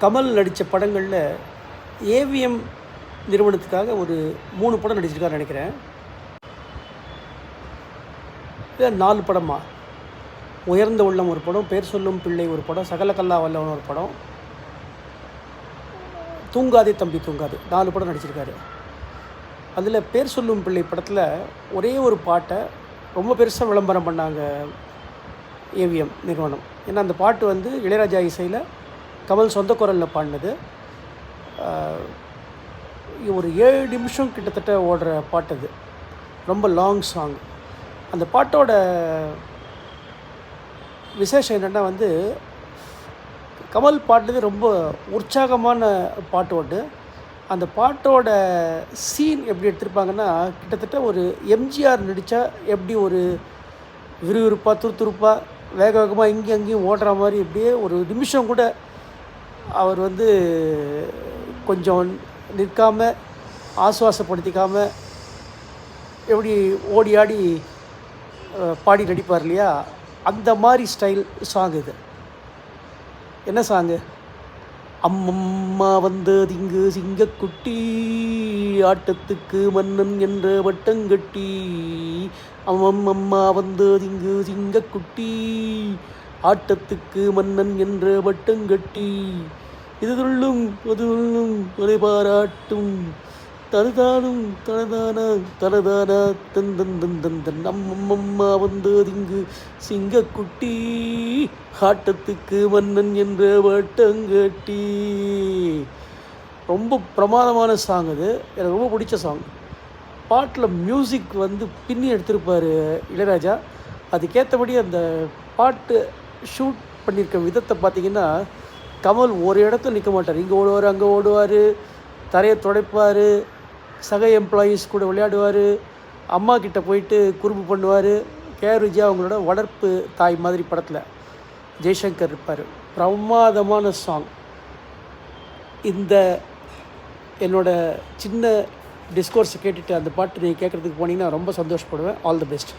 கமல் நடித்த படங்களில் ஏவிஎம் நிறுவனத்துக்காக ஒரு 3 படம் நடிச்சிருக்காருன்னு நினைக்கிறேன். இல்லை 4 படமா? உயர்ந்த உள்ளம் ஒரு படம், பேர் சொல்லும் பிள்ளை ஒரு படம், சகலகல்லா வல்லவன் ஒரு படம், தூங்காதே தம்பி தூங்காதே, 4 படம் நடிச்சிருக்காரு. அதில் பேர் சொல்லும் பிள்ளை படத்தில் ஒரே ஒரு பாட்டை ரொம்ப பெருசாக விளம்பரம் பண்ணாங்க ஏவிஎம் நிறுவனம். ஏன்னா அந்த பாட்டு வந்து இளையராஜா இசையில் கமல் சொந்த குரலில் பாடினது. ஒரு 7 நிமிஷம் கிட்டத்தட்ட ஓடுற பாட்டு அது, ரொம்ப லாங் சாங். அந்த பாட்டோட விசேஷம் என்னென்னா வந்து கமல் பாடுறது ரொம்ப உற்சாகமான பாட்டு ஒன்று. அந்த பாட்டோட சீன் எப்படி எடுத்திருப்பாங்கன்னா, கிட்டத்தட்ட ஒரு எம்ஜிஆர் நடித்தா எப்படி ஒரு விறுவிறுப்பாக துருதுருப்பாக வேக வேகமாக இங்கேயும் அங்கேயும் ஓடுற மாதிரி, இப்படியே ஒரு நிமிஷம் கூட அவர் வந்து கொஞ்சம் நிற்காமல் ஆசுவாசப்படுத்திக்காமல் எப்படி ஓடி ஆடி பாடி நடிப்பார் இல்லையா, அந்த மாதிரி ஸ்டைல் சாங் இது. என்ன சாங்கு? அம்மம்மா வந்தது இங்கு சிங்கக்குட்டி, ஆட்டத்துக்கு மன்னன் என்ற வட்டங்கட்டி. அம்மம்மா வந்தது இங்கு சிங்கக்குட்டி, ஆட்டத்துக்கு மன்னன் என்ற வட்டங்கட்டி. இது துள்ளும் அது துள்ளும் ஒரே பாராட்டும், தனதானும் தனதானா தனதானா தன் தன் தன் தன் தன். அம்மம்மா வந்தது இங்கு சிங்கக்குட்டி, ஆட்டத்துக்கு மன்னன் என்ற வட்டங்கட்டி. ரொம்ப பிரமாதமான சாங் அது, எனக்கு ரொம்ப பிடிச்ச சாங். பாட்டில் மியூசிக் வந்து பின்னி எடுத்திருப்பார் இளையராஜா. அதுக்கேற்றபடி அந்த பாட்டு ஷூட் பண்ணியிருக்க விதத்தை பார்த்திங்கன்னா, கமல் ஒரு இடத்துல நிற்க மாட்டார். இங்கே ஓடுவார், அங்கே ஓடுவார், தரையை துடைப்பார், சக எம்ப்ளாயீஸ் கூட விளையாடுவார், அம்மா கிட்ட போயிட்டு குறும்பு பண்ணுவார். கேஆர் விஜயா அவங்களோட வளர்ப்பு தாய் மாதிரி படத்தில் ஜெய்சங்கர் இருப்பார். பிரமாதமான சாங். இந்த என்னோட சின்ன டிஸ்கோர்ஸை கேட்டுட்டு அந்த பாட்டு நீங்கள் கேட்குறதுக்கு போனீங்கன்னா ரொம்ப சந்தோஷப்படுவேன். All the best.